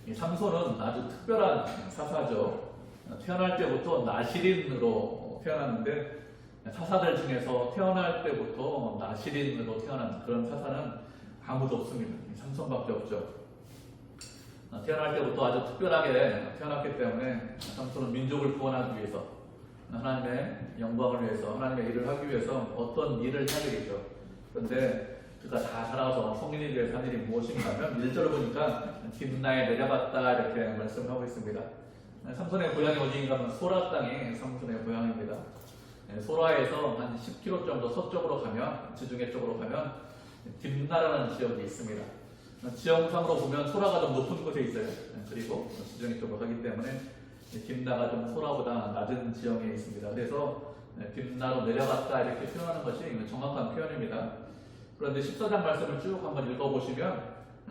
이 삼손은 아주 특별한 사사죠. 태어날 때부터 나실인으로 태어났는데 사사들 중에서 태어날 때부터 나실인으로 태어난 그런 사사는 아무도 없습니다. 삼손밖에 없죠. 태어날 때부터 아주 특별하게 태어났기 때문에 삼손은 민족을 구원하기 위해서, 하나님의 영광을 위해서, 하나님의 일을 하기 위해서 어떤 일을 해야 되겠죠. 그런데 그가 다 살아서 성인이 되어서 한 일이 무엇인가 하면 1절을 보니까 딥나에 내려갔다 이렇게 말씀을 하고 있습니다. 삼손의 고향이 어디인가 하면 소라 땅이 삼손의 고향입니다. 소라에서 한 10km 정도 서쪽으로 가면, 지중해 쪽으로 가면 딥나라는 지역이 있습니다. 지형상으로 보면 소라가 좀 높은 곳에 있어요. 그리고 지중해 쪽으로 가기 때문에 딥나가 좀 소라보다 낮은 지형에 있습니다. 그래서 딥나로 내려갔다 이렇게 표현하는 것이 정확한 표현입니다. 그런데 14장 말씀을 쭉 한번 읽어보시면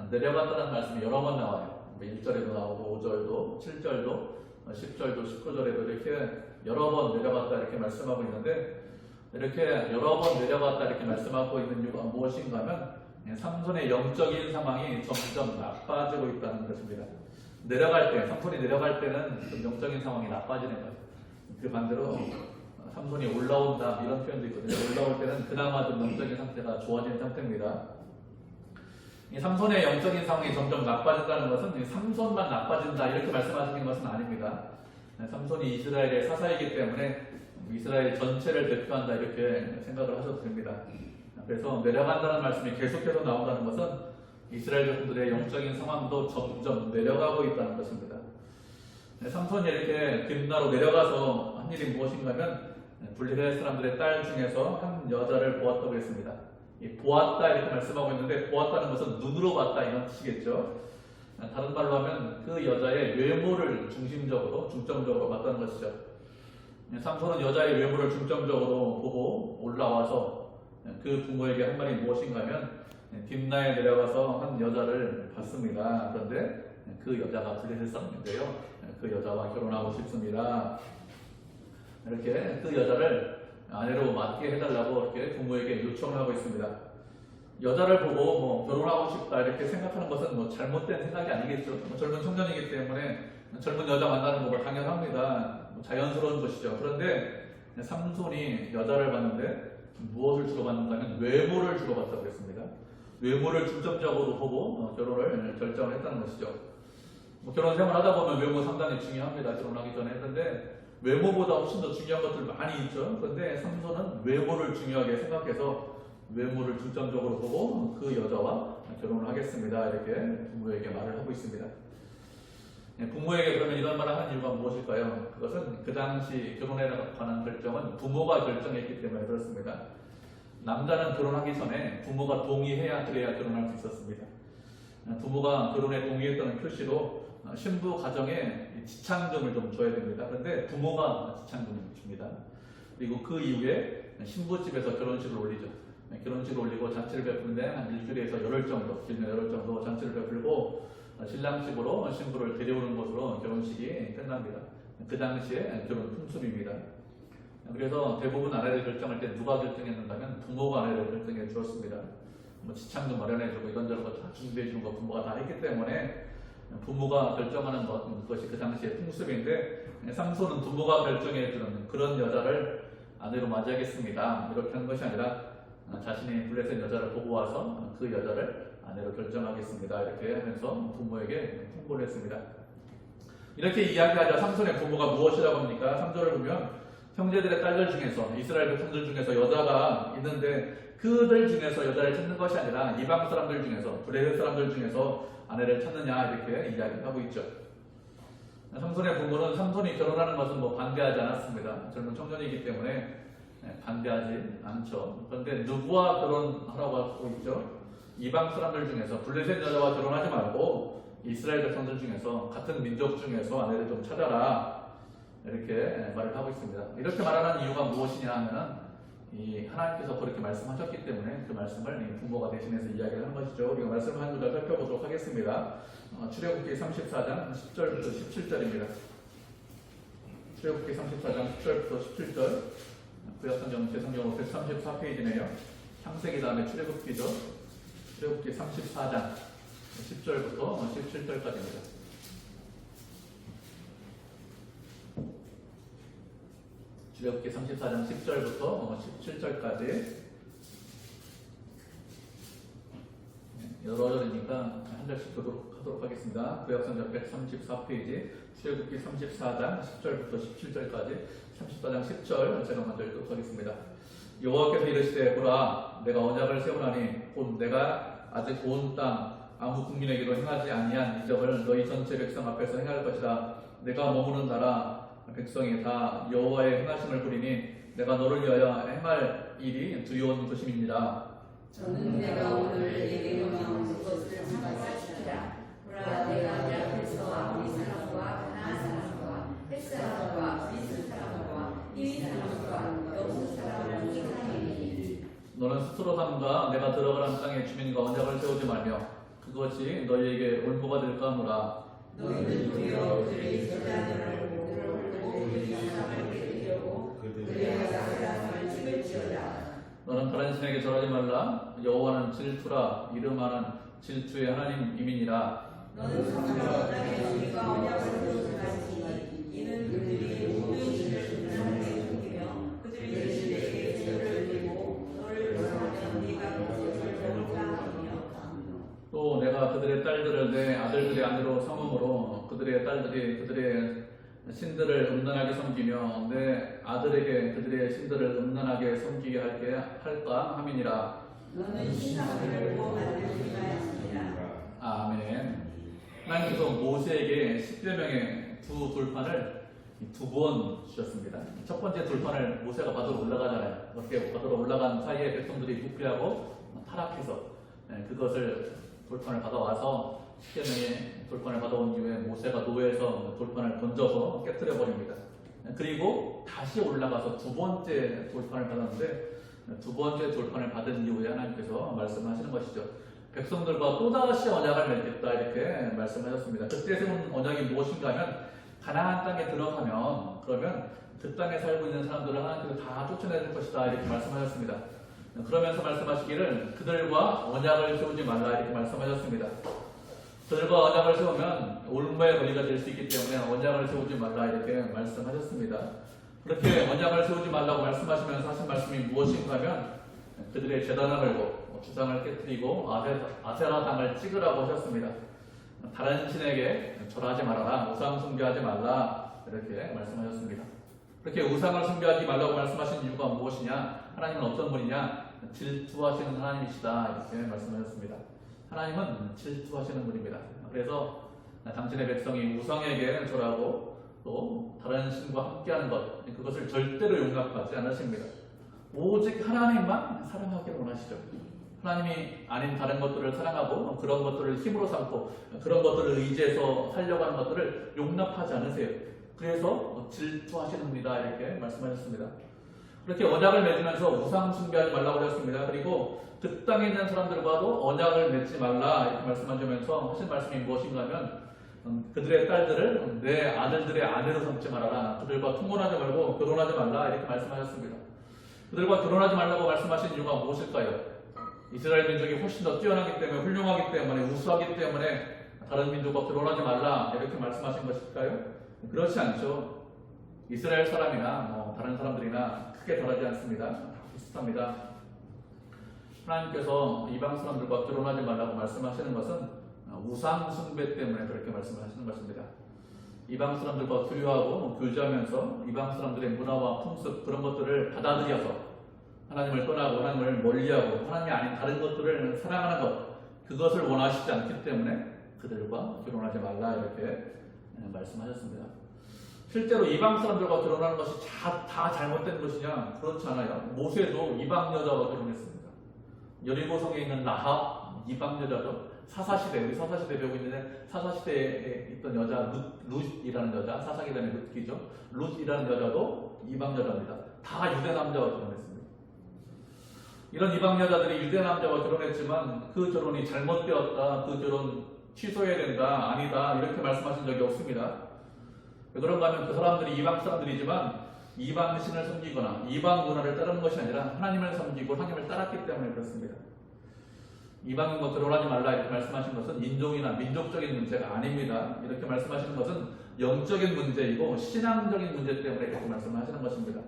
내려갔다는 말씀이 여러 번 나와요. 1절에도 나오고 5절도, 7절도, 10절도, 19절에도 이렇게 여러 번 내려갔다 이렇게 말씀하고 있는데, 이렇게 여러 번 내려갔다 이렇게 말씀하고 있는 이유가 무엇인가 하면 삼손의 영적인 상황이 점점 나빠지고 있다는 것입니다. 내려갈 때, 삼손이 내려갈 때는 좀 영적인 상황이 나빠지는 거예요. 그 반대로 삼손이 올라온다 이런 표현도 있거든요. 올라올 때는 그나마 좀 영적인 상태가 좋아진 상태입니다. 이 삼손의 영적인 상황이 점점 나빠진다는 것은 삼손만 나빠진다 이렇게 말씀하시는 것은 아닙니다. 삼손이 이스라엘의 사사이기 때문에 이스라엘 전체를 대표한다 이렇게 생각을 하셔도 됩니다. 그래서 내려간다는 말씀이 계속해서 나온다는 것은 이스라엘 백성들의 영적인 상황도 점점 내려가고 있다는 것입니다. 삼손이 이렇게 딥나로 내려가서 한 일이 무엇인가 하면 블레셋 사람들의 딸 중에서 한 여자를 보았다고 했습니다. 이 보았다 이렇게 말씀하고 있는데, 보았다는 것은 눈으로 봤다 이런 뜻이겠죠. 다른 말로 하면 그 여자의 외모를 중점적으로 봤다는 것이죠. 삼손은 여자의 외모를 중점적으로 보고 올라와서 그 부모에게 한 말이 무엇인가 하면 딥나에 내려가서 한 여자를 봤습니다. 그런데 그 여자가 블레셋 사람인데요, 그 여자와 결혼하고 싶습니다. 이렇게 그 여자를 아내로 맡게 해달라고 이렇게 부모에게 요청을 하고 있습니다. 여자를 보고 결혼하고 싶다 이렇게 생각하는 것은 잘못된 생각이 아니겠죠. 젊은 청년이기 때문에 젊은 여자 만나는 거 당연합니다. 자연스러운 것이죠. 그런데 삼손이 여자를 봤는데 무엇을 주로 봤는가 하면 외모를 주로 봤다고 했습니다. 외모를 중점적으로 보고 결혼을 결정을 했다는 것이죠. 결혼 생활 하다 보면 외모 상당히 중요합니다. 결혼하기 전에. 했는데 외모보다 훨씬 더 중요한 것들 많이 있죠. 그런데 삼손은 외모를 중요하게 생각해서 외모를 중점적으로 보고 그 여자와 결혼을 하겠습니다. 이렇게 부모에게 말을 하고 있습니다. 부모에게 그러면 이런 말을 하는 이유가 무엇일까요? 그것은 그 당시 결혼에 관한 결정은 부모가 결정했기 때문에 그렇습니다. 남자는 결혼하기 전에 부모가 동의해야 그래야 결혼할 수 있었습니다. 부모가 결혼에 동의했다는 표시로 신부 가정에 지창금을 좀 줘야 됩니다. 그런데 부모가 지창금을 줍니다. 그리고 그 이후에 신부집에서 결혼식을 올리죠. 결혼식을 올리고 잔치를 베푸는데 한 일주일에서 열흘 정도, 길면 열흘 정도 잔치를 베풀고 신랑집으로 신부를 데려오는 것으로 결혼식이 끝납니다. 그 당시에 결혼 풍습입니다. 그래서 대부분 아내를 결정할 때 누가 결정했는가 하면 부모가 아내를 결정해 주었습니다. 지창금 마련해주고 이런저런 거 다 준비해주는 거 부모가 다 했기 때문에 부모가 결정하는 것이 그 당시의 풍습인데, 삼손은 부모가 결정해주는 그런 여자를 아내로 맞이하겠습니다 이렇게 한 것이 아니라 자신이 블레셋 여자를 보고 와서 그 여자를 아내로 결정하겠습니다 이렇게 하면서 부모에게 통보를 했습니다. 이렇게 이야기하자 삼손의 부모가 무엇이라고 합니까? 3절을 보면 형제들의 딸들 중에서, 이스라엘 백성들 중에서 여자가 있는데 그들 중에서 여자를 찾는 것이 아니라 이방 사람들 중에서, 블레셋 사람들 중에서 아내를 찾느냐 이렇게 이야기하고 있죠. 삼손의 부모는 삼손이 결혼하는 것은 반대하지 않았습니다. 젊은 청년이기 때문에 반대하지 않죠. 그런데 누구와 결혼하라고 하고 있죠? 이방 사람들 중에서, 블레셋 여자와 결혼하지 말고 이스라엘 백성들 중에서, 같은 민족 중에서 아내를 좀 찾아라 이렇게 말을 하고 있습니다. 이렇게 말하는 이유가 무엇이냐 하면 하나님께서 그렇게 말씀하셨기 때문에 그 말씀을 부모가 대신해서 이야기를 하는 것이죠. 우리가 말씀을 한 구절 살펴보도록 하겠습니다. 출애굽기 34장 10절부터 17절입니다. 출애굽기 34장 10절부터 17절, 구약성경 제성경으로 134페이지네요. 창세기 다음에 출애굽기죠. 출애굽기 34장 10절부터 17절까지입니다. 출애굽기 34장 10절부터 17절까지 여러 절이니까 한 절씩 하도록 하겠습니다. 구약성경 134페이지 출애굽기 34장 10절부터 17절까지 34장 10절 제가 먼저 읽도록 하겠습니다. 여호와께서 이르시되 보라 내가 언약을 세우나니 곧 내가 아직 온 땅 아무 국민에게도 행하지 아니한 이 점을 너희 전체 백성 앞에서 행할 것이다. 내가 머무는 나라 백성이 다 여호와의 행하심을 보리니 내가 너를 위하여 행할 일이 두려운 것임이니라. 저는 내가 오늘 내게 명령한 것을 참사시키라. 보라 내가 내 앞에서 아모리 사람과 가나안 사람과 헷 사람과 브리스 사람과 히위 사람과 여부 사람을 쫓아내니 너는 스스로 삼가 내가 들어가는 땅의 주민과 언약을 세우지 말며 그것이 너희에게 올무가 될까 하노라. 너희는 도리어 그들의 제자들을 보고 그들의 사람을 깨뜨리려고 그들의 사람을 찍을지어다. 너는 다른 신에게 절하지 말라. 여호와는 질투라. 이름하는 질투의 하나님이니라. 너는 성전에 네가 언약을 세우지 이는 그들이 모든 일을 하나님께 숨기며 그들이 내게 죄를 지고 너를 벌하면 네가 그것을 배울까 하며 또 내가 그들의 딸들을 내 아들들의 아내로 삼음으로 그들의 딸들이 그들의 신들을 음란하게 섬기며 내 아들에게 그들의 신들을 음란하게 섬기게 할까 함이니라. 너는 신상을 보고 만들지 말지니라. 아멘. 하나님께서 모세에게 10계명의 두 돌판을 두 번 주셨습니다. 첫 번째 돌판을 모세가 받으러 올라가잖아요. 그렇게 받으러 올라간 사이에 백성들이 부패하고 타락해서 그것을 돌판을 받아와서 10계명의 돌판을 받아온 이후에 모세가 노예에서 돌판을 던져서 깨뜨려 버립니다. 그리고 다시 올라가서 두 번째 돌판을 받았는데 두 번째 돌판을 받은 이후에 하나님께서 말씀하시는 것이죠. 백성들과 또다시 언약을 맺겠다 이렇게 말씀하셨습니다. 그때 세운 언약이 무엇인가 하면 가나안 땅에 들어가면 그러면 그 땅에 살고 있는 사람들을 하나님께서 다 쫓아내줄 것이다 이렇게 말씀하셨습니다. 그러면서 말씀하시기를 그들과 언약을 세우지 말라 이렇게 말씀하셨습니다. 그들과 언약을 세우면 올무의 권리가 될 수 있기 때문에 언약을 세우지 말라 이렇게 말씀하셨습니다. 그렇게 언약을 세우지 말라고 말씀하시면서 하신 말씀이 무엇인가 하면 그들의 제단을 걸고 주상을 깨뜨리고 아세라 당을 찍으라고 하셨습니다. 다른 신에게 절하지 말아라, 우상 숭배하지 말라 이렇게 말씀하셨습니다. 그렇게 우상을 숭배하지 말라고 말씀하신 이유가 무엇이냐? 하나님은 어떤 분이냐? 질투하시는 하나님이시다 이렇게 말씀하셨습니다. 하나님은 질투하시는 분입니다. 그래서 당신의 백성이 우상에게 절하고 또 다른 신과 함께하는 것 그것을 절대로 용납하지 않으십니다. 오직 하나님만 사랑하기를 원하시죠. 하나님이 아닌 다른 것들을 사랑하고 그런 것들을 힘으로 삼고 그런 것들을 의지해서 살려고 하는 것들을 용납하지 않으세요. 그래서 질투하시는 분이다 이렇게 말씀하셨습니다. 그렇게 언약을 맺으면서 우상 숭배하지 말라고 하셨습니다. 그리고 그 땅에 있는 사람들과도 언약을 맺지 말라 이렇게 말씀하시면서 하신 말씀이 무엇인가 하면 그들의 딸들을 내 아들들의 아내로 삼지 말아라. 그들과 통혼하지 말고 결혼하지 말라 이렇게 말씀하셨습니다. 그들과 결혼하지 말라고 말씀하신 이유가 무엇일까요? 이스라엘 민족이 훨씬 더 뛰어나기 때문에 훌륭하기 때문에 우수하기 때문에 다른 민족과 결혼하지 말라 이렇게 말씀하신 것일까요? 그렇지 않죠. 이스라엘 사람이나 다른 사람들이나 크게 다르지 않습니다. 다 비슷합니다. 하나님께서 이방 사람들과 결혼하지 말라고 말씀하시는 것은 우상 숭배 때문에 그렇게 말씀하시는 것입니다. 이방 사람들과 교류하고 교제하면서 이방 사람들의 문화와 풍습 그런 것들을 받아들여서 하나님을 떠나고 하나님을 멀리하고 하나님이 아닌 다른 것들을 사랑하는 것 그것을 원하시지 않기 때문에 그들과 결혼하지 말라 이렇게 말씀하셨습니다. 실제로 이방 사람들과 결혼하는 것이 다 잘못된 것이냐? 그렇지 않아요. 모세도 이방 여자와 결혼했습니다. 여리고성에 있는 라합 이방 여자죠. 사사시대 우리 사사시대 배우고 있는데 사사시대에 있던 여자 룻이라는 여자 사사기 전에 룻기죠. 룻이라는 여자도 이방 여자입니다. 다 유대 남자와 결혼했습니다. 이런 이방 여자들이 유대 남자와 결혼했지만 그 결혼이 잘못되었다, 그 결혼 취소해야 된다, 아니다 이렇게 말씀하신 적이 없습니다. 왜 그런가 하면 그 사람들이 이방 사람들이지만 이방 신을 섬기거나 이방 문화를 따르는 것이 아니라 하나님을 섬기고 하나님을 따랐기 때문에 그렇습니다. 이방인과 결혼하지 말라 이렇게 말씀하신 것은 인종이나 민족적인 문제가 아닙니다. 이렇게 말씀하시는 것은 영적인 문제이고 신앙적인 문제 때문에 이렇게 말씀하시는 것입니다.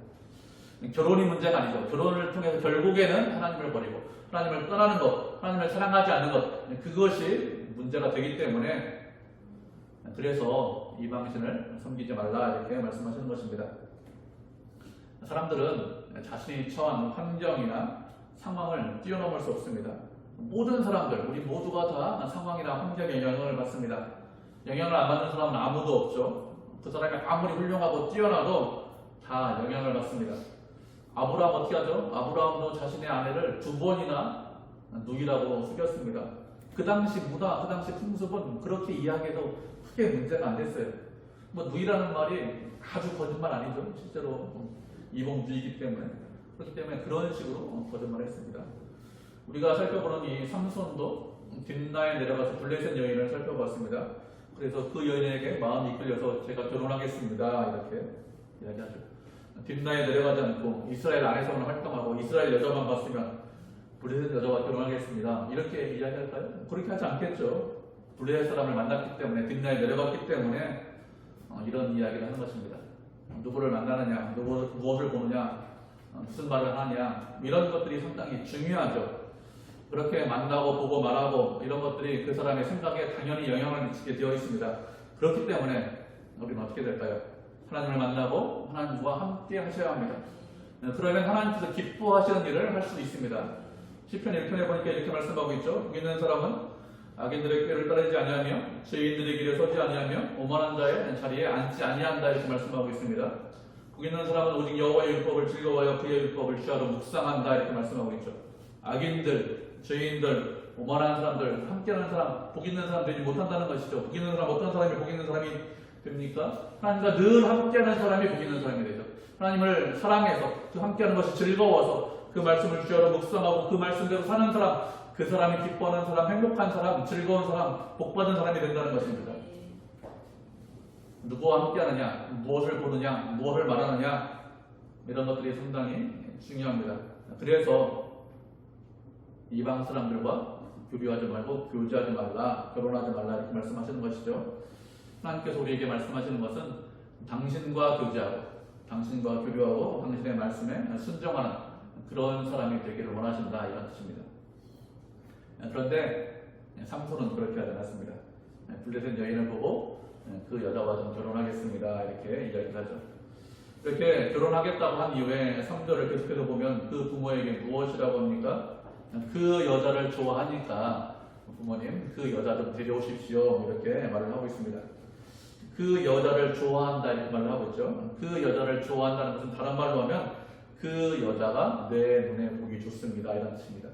결혼이 문제가 아니죠. 결혼을 통해서 결국에는 하나님을 버리고 하나님을 떠나는 것, 하나님을 사랑하지 않는 것, 그것이 문제가 되기 때문에 그래서 이방신을 섬기지 말라 이렇게 말씀하시는 것입니다. 사람들은 자신이 처한 환경이나 상황을 뛰어넘을 수 없습니다. 모든 사람들, 우리 모두가 다 상황이나 환경에 영향을 받습니다. 영향을 안 받는 사람은 아무도 없죠. 그 사람이 아무리 훌륭하고 뛰어나도 다 영향을 받습니다. 아브라함 어떻게 하죠? 아브라함도 자신의 아내를 2번이나 누이라고 속였습니다. 그 당시 문화, 그 당시 풍습은 그렇게 이야기해도 크게 문제가 안 됐어요. 뭐 누이라는 말이 아주 거짓말 아니죠. 실제로 이봉 누이기 때문에. 그렇기 때문에 그런 식으로 거짓말했습니다. 우리가 살펴보는 이 삼손도 딥나에 내려가서 블레셋 여인을 살펴봤습니다. 그래서 그 여인에게 마음이 이끌려서 제가 결혼하겠습니다 이렇게 이야기하죠. 딥나에 내려가지 않고 이스라엘 안에서만 활동하고 이스라엘 여자만 봤으면 블레셋 여자와 결혼하겠습니다 이렇게 이야기할까요? 그렇게 하지 않겠죠. 블레셋 사람을 만났기 때문에 딥나에 내려갔기 때문에 이런 이야기를 하는 것입니다. 누구를 만나느냐, 무엇을 보느냐, 무슨 말을 하느냐 이런 것들이 상당히 중요하죠. 그렇게 만나고 보고 말하고 이런 것들이 그 사람의 생각에 당연히 영향을 미치게 되어 있습니다. 그렇기 때문에 우리는 어떻게 될까요? 하나님을 만나고 하나님과 함께 하셔야 합니다. 그러면 하나님께서 기뻐하시는 일을 할 수 있습니다. 시편 1편에 보니까 이렇게 말씀하고 있죠. 복 있는 사람은 악인들의 꾀를 따르지 아니하며 죄인들의 길에 서지 아니하며 오만한 자의 자리에 앉지 아니한다 이렇게 말씀하고 있습니다. 복 있는 사람은 오직 여호와의 율법을 즐거워하여 그의 율법을 주야로 묵상한다 이렇게 말씀하고 있죠. 악인들, 죄인들, 오만한 사람들, 함께하는 사람, 복 있는 사람 되지 못한다는 것이죠. 복 있는 사람, 어떤 사람이 복 있는 사람이 됩니까? 하나님과 늘 함께하는 사람이 복 있는 사람이 되죠. 하나님을 사랑해서 그 함께하는 것이 즐거워서 그 말씀을 주야로 묵상하고 그 말씀대로 사는 사람, 그 사람이 기뻐하는 사람, 행복한 사람, 즐거운 사람, 복받은 사람이 된다는 것입니다. 누구와 함께하느냐, 무엇을 보느냐, 무엇을 말하느냐 이런 것들이 상당히 중요합니다. 그래서 이방 사람들과 교류하지 말고 교제하지 말라, 결혼하지 말라 이렇게 말씀하시는 것이죠. 하나님께서 우리에게 말씀하시는 것은 당신과 교제하고 당신과 교류하고 당신의 말씀에 순종하는 그런 사람이 되기를 원하신다 이런 뜻입니다. 그런데 삼손은 그렇게 하지 않았습니다. 블레셋 여인을 보고 그 여자와 좀 결혼하겠습니다 이렇게 이야기를 하죠. 이렇게 결혼하겠다고 한 이후에 3절을 계속해서 보면 그 부모에게 무엇이라고 합니까? 그 여자를 좋아하니까 부모님 그 여자 좀 데려오십시오 이렇게 말을 하고 있습니다. 그 여자를 좋아한다 이렇게 말을 하고 있죠. 그 여자를 좋아한다는 것은 다른 말로 하면 그 여자가 내 눈에 보기 좋습니다 이런 뜻입니다.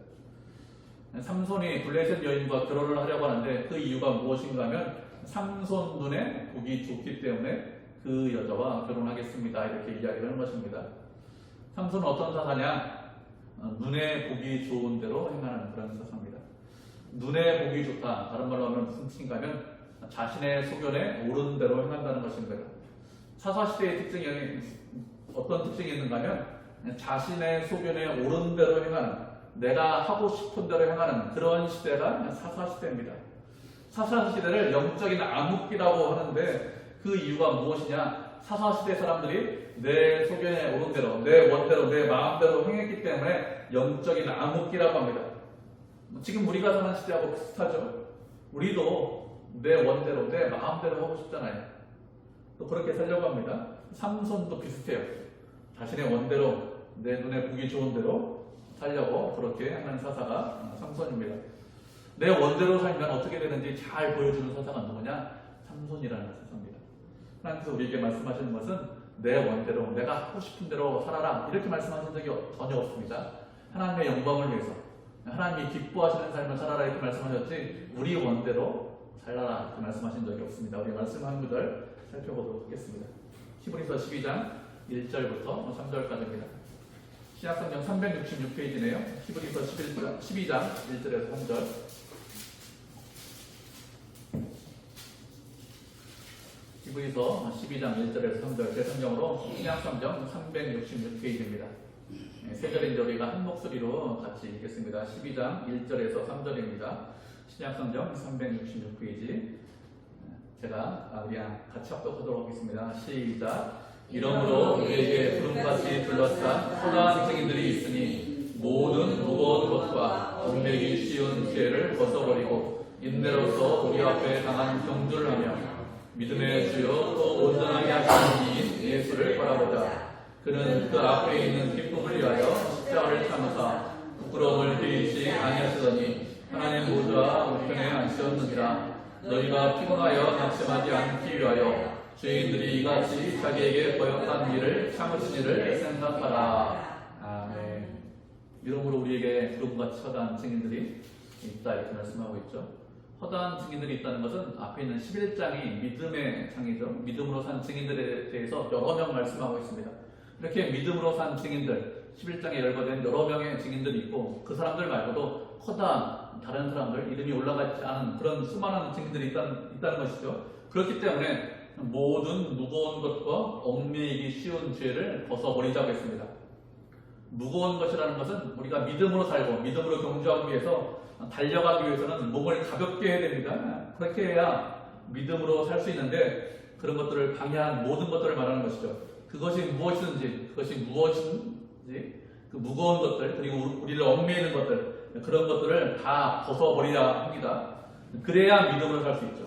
삼손이 블레셋 여인과 결혼을 하려고 하는데 그 이유가 무엇인가 하면 삼손 눈에 보기 좋기 때문에 그 여자와 결혼하겠습니다 이렇게 이야기를 하는 것입니다. 삼손은 어떤 사사냐? 눈에 보기 좋은 대로 행하는 그런 사사입니다. 눈에 보기 좋다. 다른 말로 하면 무슨 뜻인가 하면 자신의 소견에 옳은 대로 행한다는 것입니다. 사사시대의 특징이 어떤 특징이 있는가 하면 자신의 소견에 옳은 대로 행하는, 내가 하고 싶은 대로 행하는 그런 시대가 사사시대입니다. 사사시대를 영적인 암흑기라고 하는데 그 이유가 무엇이냐? 사사시대 사람들이 내 소견에 오른 대로, 내 원대로, 내 마음대로 행했기 때문에 영적인 암흑기라고 합니다. 지금 우리가 사는 시대하고 비슷하죠? 우리도 내 원대로, 내 마음대로 하고 싶잖아요. 또 그렇게 살려고 합니다. 삼손도 비슷해요. 자신의 원대로, 내 눈에 보기 좋은 대로 살려고 그렇게 하는 사사가 삼손입니다. 내 원대로 살면 어떻게 되는지 잘 보여주는 사사가 누구냐? 삼손이라는 사사입니다. 하나님께서 우리에게 말씀하시는 것은 내 원대로, 내가 하고 싶은 대로 살아라 이렇게 말씀하신 적이 전혀 없습니다. 하나님의 영광을 위해서, 하나님이 기뻐하시는 삶을 살아라 이렇게 말씀하셨지 우리 원대로 살아라 이렇게 말씀하신 적이 없습니다. 우리 말씀 한 구절 살펴보도록 하겠습니다. 히브리서 12장 1절부터 3절까지입니다. 신약성경 366페이지네요. 히브리서 12장 1절에서 3절. 히브리서 12장 1절에서 3절 제 성경으로 신약성경 366페이지입니다. 세 절인데 우리가 한 목소리로 같이 읽겠습니다. 12장 1절에서 3절입니다. 신약성경 366페이지 제가 그냥 같이 합독하도록 하겠습니다. 시작. 이러므로 우리에게 구름같이 둘러싼 선한 증인들이 있으니 모든 무거운 것과 얽매기 쉬운 죄를 벗어버리고 인내로서 우리 앞에 강한 경주를 하며 믿음의 주요 또 온전하게 하시는 이인 예수를 바라보자. 그는 그 앞에 있는 기쁨을 위하여 십자가를 참으사 부끄러움을 베이지 아니하시더니 하나님 보좌 우편에 앉으셨느니라. 너희가 피곤하여 낙심하지 않기 위하여 죄인들이 이같이 자기에게 거역한 일을 참으신 일을 생각하라. 아멘. 이러므로 우리에게 구름같이 허다한 증인들이 있다 이렇게 말씀하고 있죠. 허다한 증인들이 있다는 것은 앞에 있는 11장이 믿음의 장이죠. 믿음으로 산 증인들에 대해서 여러 명 말씀하고 있습니다. 이렇게 믿음으로 산 증인들 11장에 열거된 여러 명의 증인들이 있고 그 사람들 말고도 허다한 다른 사람들 이름이 올라가지 않은 그런 수많은 증인들이 있다는 것이죠. 그렇기 때문에 모든 무거운 것과 얽매이기 쉬운 죄를 벗어버리자고 했습니다. 무거운 것이라는 것은 우리가 믿음으로 살고 믿음으로 경주하기 위해서 달려가기 위해서는 몸을 가볍게 해야 됩니다. 그렇게 해야 믿음으로 살 수 있는데 그런 것들을 방해한 모든 것들을 말하는 것이죠. 그것이 무엇이든지 그 무거운 것들 그리고 우리를 얽매이는 것들 그런 것들을 다 벗어버리라 합니다. 그래야 믿음으로 살 수 있죠.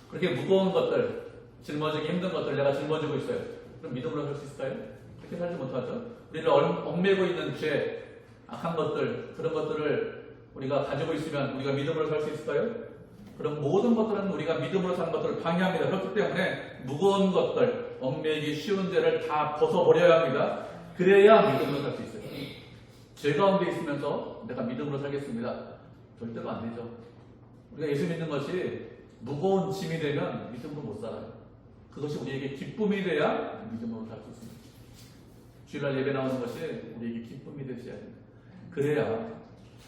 그렇게 무거운 것들, 짊어지기 힘든 것들 내가 짊어지고 있어요. 그럼 믿음으로 살 수 있을까요? 그렇게 살지 못하죠. 우리를 얽매고 있는 죄, 악한 것들, 그런 것들을 우리가 가지고 있으면 우리가 믿음으로 살 수 있을까요? 그럼 모든 것들은 우리가 믿음으로 사는 것들을 방해합니다. 그렇기 때문에 무거운 것들, 얽매이기 쉬운 죄를 다 벗어버려야 합니다. 그래야 믿음으로 살 수 있어요. 죄 가운데 있으면서 내가 믿음으로 살겠습니다. 절대로 안 되죠. 우리가 예수 믿는 것이 무거운 짐이 되면 믿음으로 못 살아요. 그것이 우리에게 기쁨이 돼야 믿음으로 살 수 있습니다. 주일날 예배 나오는 것이 우리에게 기쁨이 되셔야 됩니다. 그래야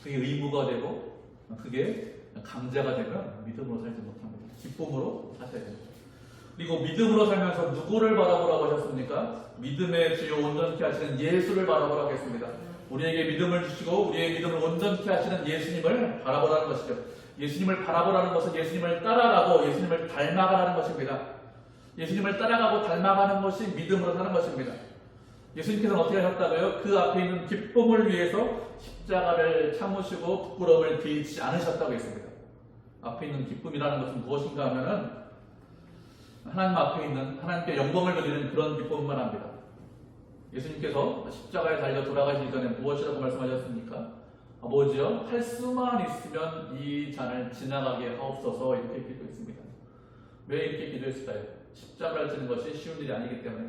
그게 의무가 되고 그게 강제가 되면 믿음으로 살지 못합니다. 기쁨으로 사셔야 됩니다. 그리고 믿음으로 살면서 누구를 바라보라고 하셨습니까? 믿음의 주요 온전케 하시는 예수를 바라보라고 했습니다. 우리에게 믿음을 주시고 우리의 믿음을 온전케 하시는 예수님을 바라보라는 것이죠. 예수님을 바라보라는 것은 예수님을 따라가고 예수님을 닮아가라는 것입니다. 예수님을 따라가고 닮아가는 것이 믿음으로 사는 것입니다. 예수님께서는 어떻게 하셨다고요? 그 앞에 있는 기쁨을 위해서 십자가를 참으시고 부끄러움을 베이지 않으셨다고 했습니다. 앞에 있는 기쁨이라는 것은 무엇인가 하면은 하나님 앞에 있는 하나님께 영광을 돌리는 그런 기쁨만 합니다. 예수님께서 십자가에 달려 돌아가시기 전에 무엇이라고 말씀하셨습니까? 아버지여 할 수만 있으면 이 잔을 지나가게 하옵소서 이렇게 기도했습니다. 왜 이렇게 기도했을까요? 십자가를 지는 것이 쉬운 일이 아니기 때문에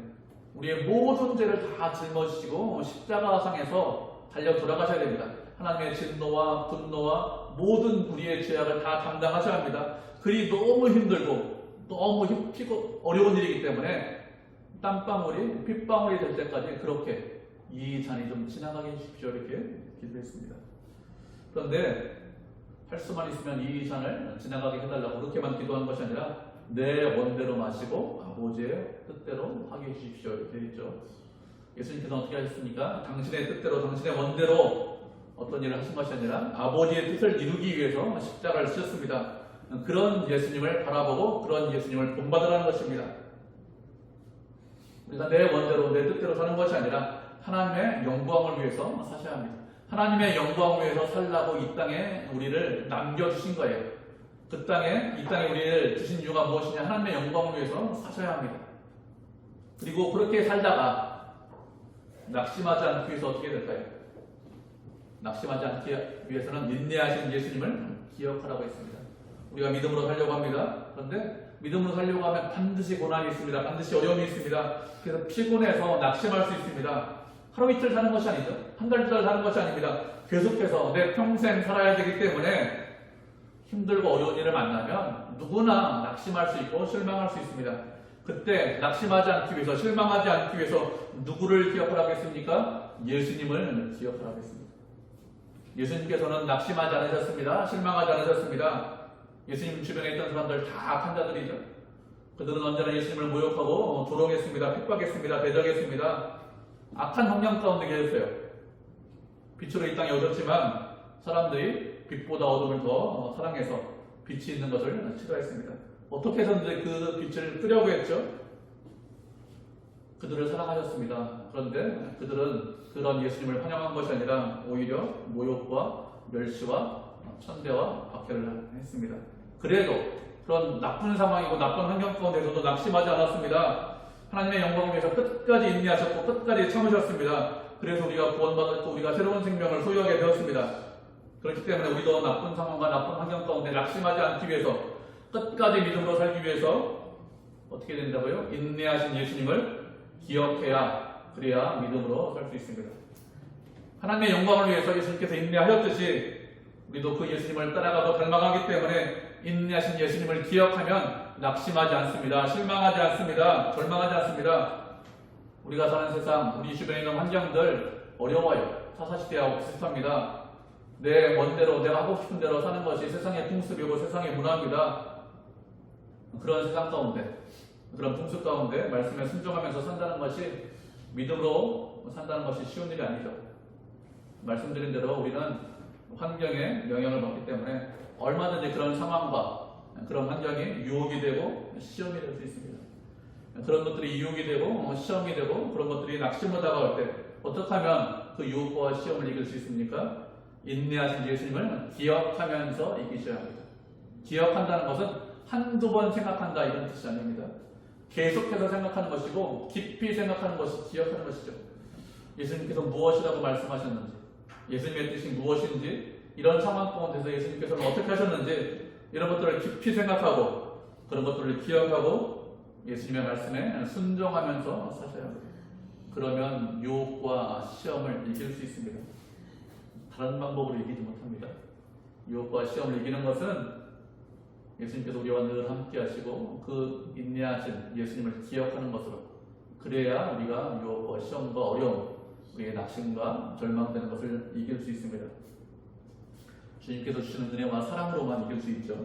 우리의 모든 죄를 다 짊어지시고 십자가상에서 달려 돌아가셔야 됩니다. 하나님의 진노와 분노와 모든 우리의 죄악을 다 담당하셔야 합니다. 그리 너무 힘들고 너무 어려운 일이기 때문에 땀방울이 핏방울이 될 때까지 그렇게 이 잔이 좀 지나가게 해주십시오 이렇게 기도했습니다. 그런데 할 수만 있으면 이 잔을 지나가게 해달라고 그렇게만 기도한 것이 아니라 내 원대로 마시고 아버지의 뜻대로 하게 해주십시오 이렇게 했죠. 예수님께서 어떻게 하셨습니까? 당신의 뜻대로 당신의 원대로 어떤 일을 하신 것이 아니라 아버지의 뜻을 이루기 위해서 십자가를 지셨습니다. 그런 예수님을 바라보고 그런 예수님을 본받으라는 것입니다. 우리가 내 원대로 내 뜻대로 사는 것이 아니라 하나님의 영광을 위해서 사셔야 합니다. 하나님의 영광을 위해서 살라고 이 땅에 우리를 남겨주신 거예요. 이 땅에 우리를 주신 이유가 무엇이냐? 하나님의 영광을 위해서 사셔야 합니다. 그리고 그렇게 살다가 낙심하지 않기 위해서 어떻게 될까요? 낙심하지 않기 위해서는 인내하신 예수님을 기억하라고 했습니다. 우리가 믿음으로 살려고 합니다. 그런데 믿음으로 살려고 하면 반드시 고난이 있습니다. 반드시 어려움이 있습니다. 그래서 피곤해서 낙심할 수 있습니다. 하루 이틀 사는 것이 아니죠. 한 달, 두 달 사는 것이 아닙니다. 계속해서 내 평생 살아야 되기 때문에 힘들고 어려운 일을 만나면 누구나 낙심할 수 있고 실망할 수 있습니다. 그때 낙심하지 않기 위해서 실망하지 않기 위해서 누구를 기억하라고 했습니까? 예수님을 기억하라고 했습니다. 예수님께서는 낙심하지 않으셨습니다. 실망하지 않으셨습니다. 예수님 주변에 있던 사람들 다 악한 자들이죠. 그들은 언제나 예수님을 모욕하고 조롱했습니다. 핍박했습니다. 대적했습니다. 악한 성향 가운데 계셨어요. 빛으로 이 땅에 오셨지만 사람들이 빛보다 어둠을 더 사랑해서 빛이 있는 것을 싫어했습니다. 어떻게 해서든지 그 빛을 끄려고 했죠. 그들을 사랑하셨습니다. 그런데 그들은 그런 예수님을 환영한 것이 아니라 오히려 모욕과 멸시와 천대와 박해를 했습니다. 그래도 그런 나쁜 상황이고 나쁜 환경 가운데서도 낙심하지 않았습니다. 하나님의 영광을 위해서 끝까지 인내하셨고 끝까지 참으셨습니다. 그래서 우리가 구원받았고 우리가 새로운 생명을 소유하게 되었습니다. 그렇기 때문에 우리도 나쁜 상황과 나쁜 환경 가운데 낙심하지 않기 위해서 끝까지 믿음으로 살기 위해서 어떻게 된다고요? 인내하신 예수님을 기억해야 그래야 믿음으로 살 수 있습니다. 하나님의 영광을 위해서 예수님께서 인내하셨듯이 우리도 그 예수님을 따라가고 닮아가기 때문에 인내하신 예수님을 기억하면 낙심하지 않습니다. 실망하지 않습니다. 절망하지 않습니다. 우리가 사는 세상, 우리 주변에 있는 환경들 어려워요. 사사시대하고 비슷합니다. 내 멋대로 내가 하고 싶은 대로 사는 것이 세상의 풍습이고 세상의 문화입니다. 그런 세상 가운데, 그런 풍습 가운데 말씀에 순종하면서 산다는 것이 믿음으로 산다는 것이 쉬운 일이 아니죠. 말씀드린 대로 우리는 환경에 영향을 받기 때문에 얼마든지 그런 상황과 그런 환경이 유혹이 되고 시험이 될 수 있습니다. 그런 것들이 유혹이 되고 시험이 되고 그런 것들이 낙심으로 다가올 때 어떻게 하면 그 유혹과 시험을 이길 수 있습니까? 인내하신 예수님을 기억하면서 이기셔야 합니다. 기억한다는 것은 한두 번 생각한다 이런 뜻이 아닙니다. 계속해서 생각하는 것이고 깊이 생각하는 것이 기억하는 것이죠. 예수님께서 무엇이라고 말씀하셨는지, 예수님의 뜻이 무엇인지, 이런 상황 가운데서 예수님께서는 어떻게 하셨는지 이런 것들을 깊이 생각하고 그런 것들을 기억하고 예수님의 말씀에 순종하면서 사셔야 합니다. 그러면 유혹과 시험을 이길 수 있습니다. 다른 방법으로 이기지 못합니다. 유혹과 시험을 이기는 것은 예수님께서 우리와 늘 함께 하시고 그 인내하신 예수님을 기억하는 것으로, 그래야 우리가 유혹과 시험과 어려움, 우리의 낙심과 절망되는 것을 이길 수 있습니다. 주님께서 주시는 은혜와 사랑으로만 이길 수 있죠.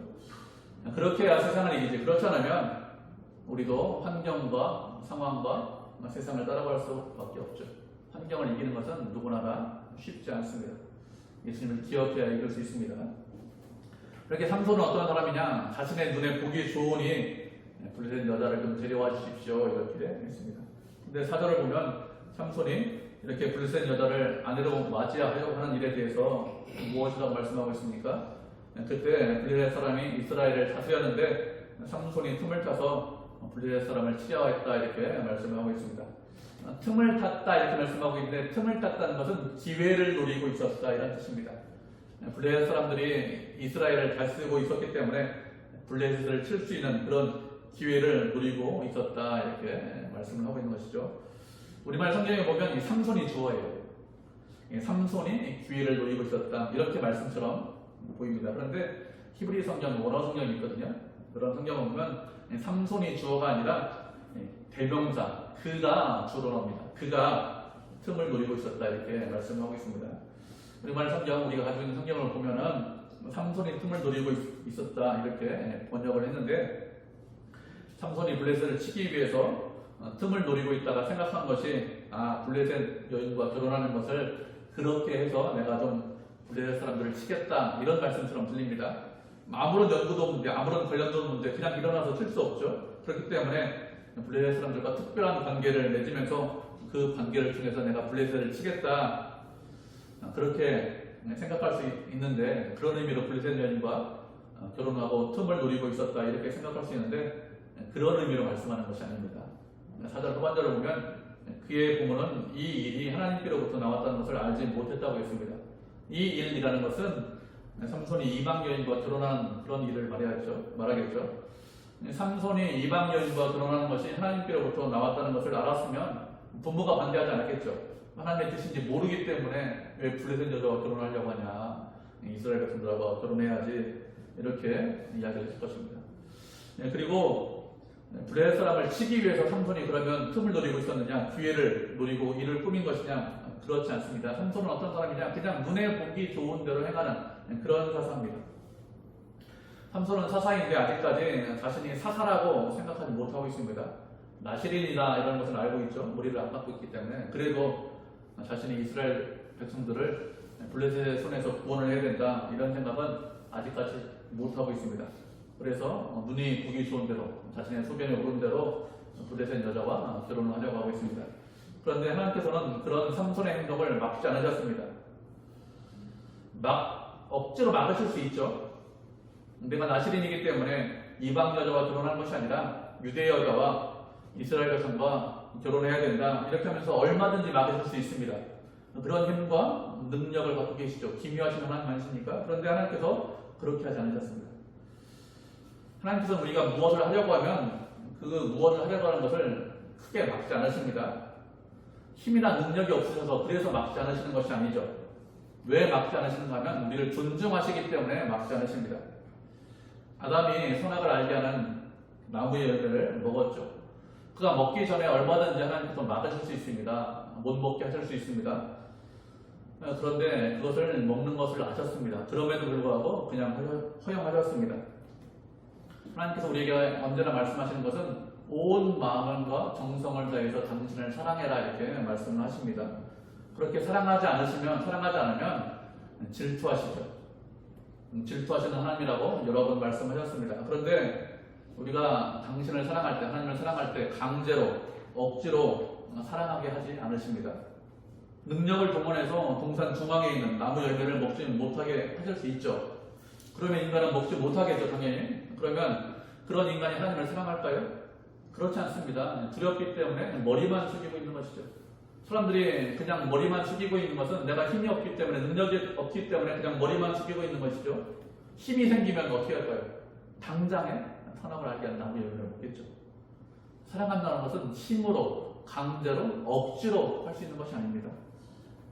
그렇게 해야 세상을 이기지. 그렇지 않으면 우리도 환경과 상황과 세상을 따라갈 수밖에 없죠. 환경을 이기는 것은 누구나 쉽지 않습니다. 예수님을 기억해야 이길 수 있습니다. 이렇게 삼손은 어떤 사람이냐? 자신의 눈에 보기 좋으니 블레셋 여자를 좀 데려와 주십시오 이렇게 했습니다. 근데 사절을 보면 삼손이 이렇게 블레셋 여자를 아내로 맞이하려고 하는 일에 대해서 무엇이라고 말씀하고 있습니까? 그때 블레셋 사람이 이스라엘을 다스렸는데 삼손이 틈을 타서 블레셋 사람을 치려했다 이렇게 말씀을 하고 있습니다. 틈을 탔다 이렇게 말씀하고 있는데 틈을 탔다는 것은 기회를 노리고 있었다 이런 뜻입니다. 블레셋 사람들이 이스라엘을 다스리고 있었기 때문에 블레셋을 칠 수 있는 그런 기회를 노리고 있었다 이렇게 말씀을 하고 있는 것이죠. 우리말 성경에 보면 이 삼손이 주어예요. 삼손이 기회를 노리고 있었다 이렇게 말씀처럼 보입니다. 그런데 히브리 성경, 원어 성경이 있거든요. 그런 성경을 보면 삼손이 주어가 아니라 대명사 그가 주어로 나옵니다. 그가 틈을 노리고 있었다 이렇게 말씀하고 있습니다. 우리말 성경, 우리가 가지고 있는 성경을 보면은 삼손이 틈을 노리고 있었다 이렇게 번역을 했는데, 삼손이 블레셋을 치기 위해서 틈을 노리고 있다가 생각한 것이 블레셋 여인과 결혼하는 것을 그렇게 해서 내가 좀 블레셋 사람들을 치겠다 이런 말씀처럼 들립니다. 아무런 연구도 없는데 아무런 관련도 없는데 그냥 일어나서 칠 수 없죠. 그렇기 때문에 블레셋 사람들과 특별한 관계를 맺으면서 그 관계를 통해서 내가 블레셋을 치겠다 그렇게 생각할 수 있는데, 그런 의미로 블레셋 여인과 결혼하고 틈을 노리고 있었다 이렇게 생각할 수 있는데 그런 의미로 말씀하는 것이 아닙니다. 4절 후반절을 보면 그의 부모는 이 일이 하나님께로부터 나왔다는 것을 알지 못했다고 했습니다. 이 일이라는 것은 삼손이 이방 여인과 결혼하는 그런 일을 말하겠죠. 삼손이 이방 여인과 결혼하는 것이 하나님께로부터 나왔다는 것을 알았으면 부모가 반대하지 않았겠죠. 하나님의 뜻인지 모르기 때문에 왜 블레셋 여자와 결혼하려고 하냐, 이스라엘 백성들과 결혼해야지 이렇게 이야기를 했을 것입니다. 그리고 블레셋 사람을 치기 위해서 삼손이 그러면 틈을 노리고 있었느냐, 기회를 노리고 일을 꾸민 것이냐? 그렇지 않습니다. 삼손은 어떤 사람이냐? 그냥 눈에 보기 좋은 대로 행하는 그런 사사입니다. 삼손은 사사인데 아직까지 자신이 사사라고 생각하지 못하고 있습니다. 나시린이다 이런 것을 알고 있죠. 머리를 안 감고 있기 때문에. 그래도 자신이 이스라엘 백성들을 블레셋의 손에서 구원을 해야 된다 이런 생각은 아직까지 못하고 있습니다. 그래서 눈이 보기 좋은 대로, 자신의 소견에 오른 대로 부대센 여자와 결혼을 하려고 하고 있습니다. 그런데 하나님께서는 그런 삼손의 행동을 막지 않으셨습니다. 억지로 막으실 수 있죠. 내가 나실인이기 때문에 이방 여자와 결혼할 것이 아니라 유대 여자와 이스라엘 백성과 결혼해야 된다. 이렇게 하면서 얼마든지 막으실 수 있습니다. 그런 힘과 능력을 갖고 계시죠. 기묘하신 하나님 아니십니까? 그런데 하나님께서 그렇게 하지 않으셨습니다. 하나님께서 우리가 무엇을 하려고 하면 그 무엇을 하려고 하는 것을 크게 막지 않으십니다. 힘이나 능력이 없으셔서 그래서 막지 않으시는 것이 아니죠. 왜 막지 않으시는가 하면 우리를 존중하시기 때문에 막지 않으십니다. 아담이 선악을 알게 하는 나무의 열매를 먹었죠. 그가 먹기 전에 얼마든지 하나님께서 막으실 수 있습니다. 못 먹게 하실 수 있습니다. 그런데 그것을 먹는 것을 아셨습니다. 그럼에도 불구하고 그냥 허용하셨습니다. 하나님께서 우리에게 언제나 말씀하시는 것은 온 마음과 정성을 다해서 당신을 사랑해라 이렇게 말씀을 하십니다. 그렇게 사랑하지 않으면 질투하시죠. 질투하시는 하나님이라고 여러 번 말씀하셨습니다. 그런데 우리가 당신을 사랑할 때, 하나님을 사랑할 때 강제로, 억지로 사랑하게 하지 않으십니다. 능력을 동원해서 동산 중앙에 있는 나무 열매를 먹지 못하게 하실 수 있죠. 그러면 인간은 먹지 못하겠죠, 당연히. 그러면 그런 인간이 하나님을 사랑할까요? 그렇지 않습니다. 두렵기 때문에 머리만 숙이고 있는 것이죠. 사람들이 그냥 머리만 숙이고 있는 것은 내가 힘이 없기 때문에, 능력이 없기 때문에 그냥 머리만 숙이고 있는 것이죠. 힘이 생기면 어떻게 할까요? 당장에 선악을 알게 한 나무 열매를 먹겠죠. 사랑한다는 것은 힘으로, 강제로, 억지로 할 수 있는 것이 아닙니다.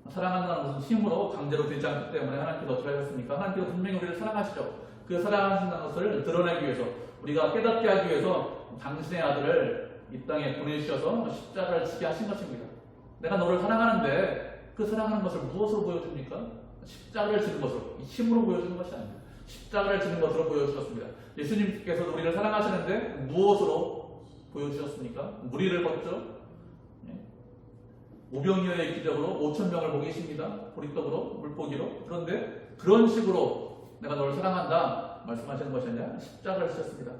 사랑한다는 것은 힘으로, 강제로 되지 않기 때문에 하나님께서 어떻게 하셨습니까? 하나님께서 분명히 우리를 사랑하시죠. 그 사랑하신다는 것을 드러내기 위해서, 우리가 깨닫게 하기 위해서 당신의 아들을 이 땅에 보내주셔서 십자가를 지게 하신 것입니다. 내가 너를 사랑하는데 그 사랑하는 것을 무엇으로 보여줍니까? 십자가를 지는 것으로, 힘으로 보여주는 것이 아닙니다. 십자가를 지는 것으로 보여주셨습니다. 예수님께서도 우리를 사랑하시는데 무엇으로 보여주셨습니까? 무리를 걷죠. 오병이어의 기적으로 5,000명을 먹이십니다. 보리떡으로, 물고기로. 그런데 그런 식으로 내가 너를 사랑한다 말씀하시는 것이 아니라 십자가를 지셨습니다.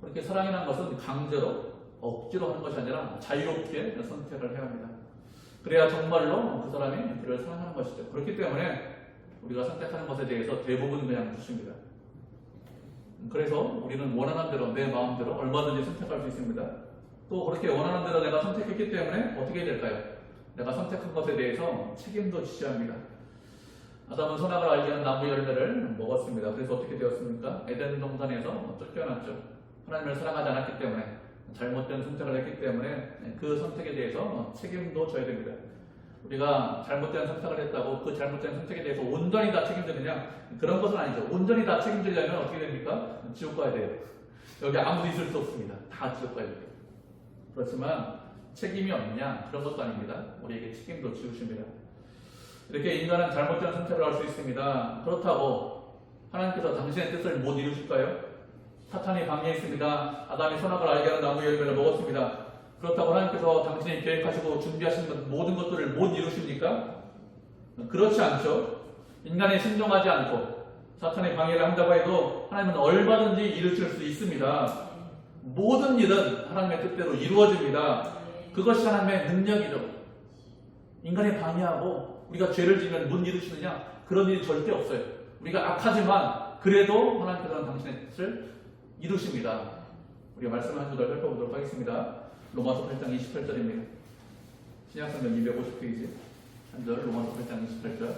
그렇게 사랑이라는 것은 강제로, 억지로 하는 것이 아니라 자유롭게 선택을 해야 합니다. 그래야 정말로 그 사람이 그를 사랑하는 것이죠. 그렇기 때문에 우리가 선택하는 것에 대해서 대부분 그냥 좋습니다. 그래서 우리는 원하는 대로, 내 마음대로 얼마든지 선택할 수 있습니다. 또 그렇게 원하는 대로 내가 선택했기 때문에 어떻게 될까요? 내가 선택한 것에 대해서 책임도 지셔야 합니다. 아담은 선악을 알게 하는 나무 열매를 먹었습니다. 그래서 어떻게 되었습니까? 에덴 동산에서 쫓겨났죠. 하나님을 사랑하지 않았기 때문에, 잘못된 선택을 했기 때문에 그 선택에 대해서 책임도 져야 됩니다. 우리가 잘못된 선택을 했다고 그 잘못된 선택에 대해서 온전히 다 책임지느냐? 그런 것은 아니죠. 온전히 다 책임지려면 어떻게 됩니까? 지옥 가야 돼요. 여기 아무도 있을 수 없습니다. 다 지옥 가야 돼요. 그렇지만 책임이 없느냐? 그런 것도 아닙니다. 우리에게 책임도 지우십니다. 이렇게 인간은 잘못된 선택을 할 수 있습니다. 그렇다고 하나님께서 당신의 뜻을 못 이루실까요? 사탄이 방해했습니다. 아담이 선악을 알게 하는 나무 열매를 먹었습니다. 그렇다고 하나님께서 당신이 계획하시고 준비하신 모든 것들을 못 이루십니까? 그렇지 않죠. 인간이 순종하지 않고 사탄의 방해를 한다고 해도 하나님은 얼마든지 이루실 수 있습니다. 모든 일은 하나님의 뜻대로 이루어집니다. 그것이 하나님의 능력이죠. 인간이 방해하고 우리가 죄를 지면 못 이루시느냐? 그런 일이 절대 없어요. 우리가 악하지만 그래도 하나님께서는 당신의 뜻을 이루십니다. 우리가 말씀을 한 구절 살펴보도록 하겠습니다. 로마서 8장 28절입니다. 신약성경 250페이지 한 절, 로마서 8장 28절.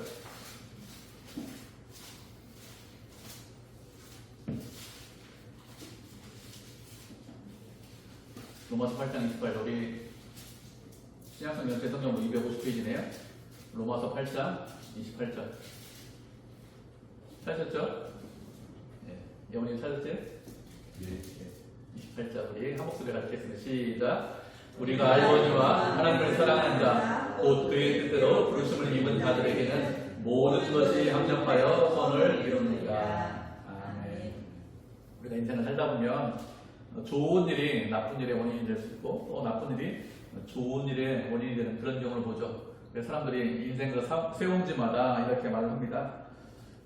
로마서 8장 28절. 우리 신약성경 대성경 250페이지네요. 로마서 8장 28절. 찾으셨죠? 네. 영원히 찾았지? 네. 28절 우리 한 목소리 같이 했습니다. 시작. 우리가 알거니와 하나님을 사랑하는 자, 곧 그의 뜻대로 부르심을 입은 자들에게는 모든 것이 합력하여 선을 이룹니다. 아멘. 우리가 인생을 살다 보면 좋은 일이 나쁜 일의 원인이 될 수 있고 또 나쁜 일이 좋은 일의 원인이 되는 그런 경우를 보죠. 그래서 사람들이 인생의 세옹지마다 이렇게 말을 합니다.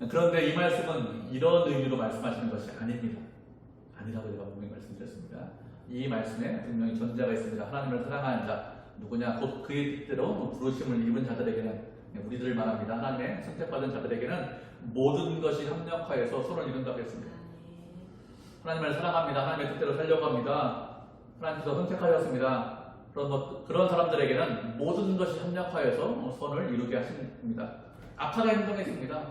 그런데 이 말씀은 이런 의미로 말씀하시는 것이 아닙니다. 아니라고 제가 분명히 말씀드렸습니다. 이 말씀에 분명히 전제가 있습니다. 하나님을 사랑하는 자 누구냐? 곧 그의 뜻대로 부르심을 입은 자들에게는, 우리들을 말합니다. 하나님의 선택받은 자들에게는 모든 것이 합력하여서 손을 이룬다고 했습니다. 하나님을 사랑합니다. 하나님의 뜻대로 살려고 합니다. 하나님께서 선택하셨습니다. 그런 사람들에게는 모든 것이 합력하여서 선을 이루게 하십니다. 악하게 행동했습니다.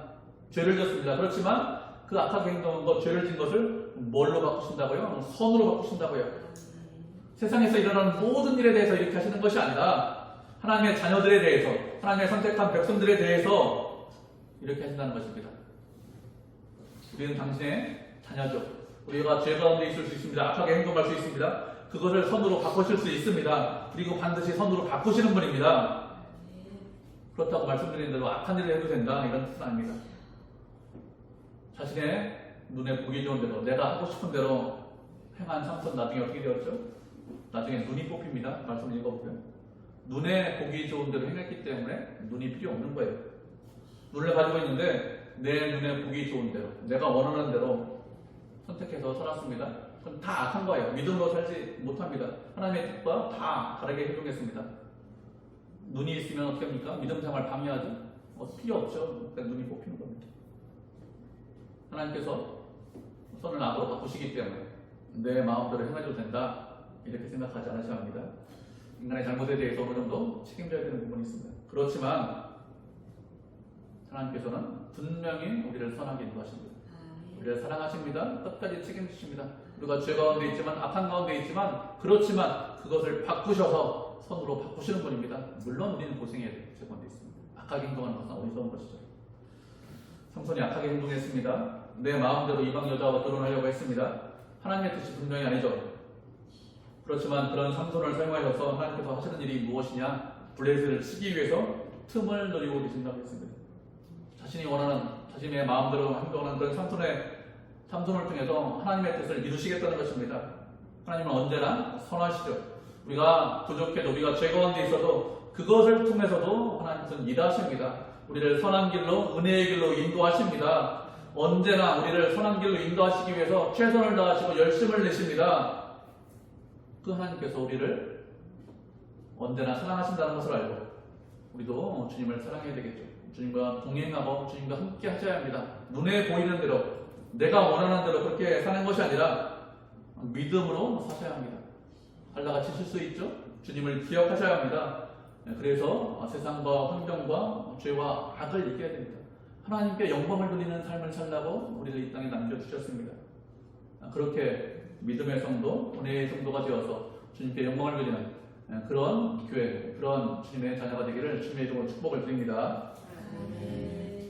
죄를 졌습니다. 그렇지만 그 악하게 행동한 것, 죄를 진 것을 뭘로 바꾸신다고요? 선으로 바꾸신다고요. 세상에서 일어나는 모든 일에 대해서 이렇게 하시는 것이 아니라 하나님의 자녀들에 대해서, 하나님의 선택한 백성들에 대해서 이렇게 하신다는 것입니다. 우리는 당신의 자녀죠. 우리가 죄 가운데 있을 수 있습니다. 악하게 행동할 수 있습니다. 그것을 선으로 바꾸실 수 있습니다. 그리고 반드시 선으로 바꾸시는 분입니다. 그렇다고 말씀드린 대로 악한 일을 해도 된다, 이런 뜻은 아닙니다. 자신의 눈에 보기 좋은 대로, 내가 하고 싶은 대로 행한 삼손 나중에 어떻게 되었죠? 나중에 눈이 뽑힙니다. 말씀을 읽어보세요. 눈에 보기 좋은 대로 행했기 때문에 눈이 필요 없는 거예요. 눈을 가지고 있는데 내 눈에 보기 좋은 대로, 내가 원하는 대로 선택해서 살았습니다. 그럼 다 악한 거예요. 믿음으로 살지 못합니다. 하나님의 뜻과 다 다르게 행동했습니다. 눈이 있으면 어떻게 합니까? 믿음 생활 방해하죠? 필요 없죠. 그러니까 눈이 뽑히는 겁니다. 하나님께서 선을 악으로 바꾸시기 때문에 내 마음대로 행해도 된다, 이렇게 생각하지 않으셔야 합니다. 인간의 잘못에 대해서 어느 정도 책임져야 되는 부분이 있습니다. 그렇지만 하나님께서는 분명히 우리를 선하게 인도하십니다. 우리를 사랑하십니다. 끝까지 책임지십니다. 우리가 죄 가운데 있지만, 악한 가운데 있지만, 그렇지만 그것을 바꾸셔서 선으로 바꾸시는 분입니다. 물론 우리는 고생해야 돼요. 죄 가운데 있습니다. 악하게 행동하는 것은 어리석은 것이죠. 삼손이 악하게 행동했습니다. 내 마음대로 이방 여자와 결혼하려고 했습니다. 하나님의 뜻이 분명히 아니죠. 그렇지만 그런 삼손을 사용하셔서 하나님께서 하시는 일이 무엇이냐? 블레셋을 치기 위해서 틈을 노리고 계신다고 했습니다. 자신이 원하는, 자신의 마음대로 행동하는 그런 삼손을 통해서 하나님의 뜻을 이루시겠다는 것입니다. 하나님은 언제나 선하시죠. 우리가 부족해도, 우리가 죄 가운데 있어도 그것을 통해서도 하나님은 일하십니다. 우리를 선한 길로, 은혜의 길로 인도하십니다. 언제나 우리를 선한 길로 인도하시기 위해서 최선을 다하시고 열심을 내십니다. 그 하나님께서 우리를 언제나 사랑하신다는 것을 알고 우리도 주님을 사랑해야 되겠죠. 주님과 동행하고 주님과 함께 하셔야 합니다. 눈에 보이는 대로, 내가 원하는 대로 그렇게 사는 것이 아니라 믿음으로 사셔야 합니다. 하다가 치실 수 있죠. 주님을 기억하셔야 합니다. 그래서 세상과 환경과 죄와 악을 이겨야 됩니다. 하나님께 영광을 돌리는 삶을 살라고 우리를 이 땅에 남겨주셨습니다. 그렇게 믿음의 성도, 은혜의 성도가 되어서 주님께 영광을 돌리는 그런 교회, 그런 주님의 자녀가 되기를 주님의 이름으로 축복을 드립니다. 아멘.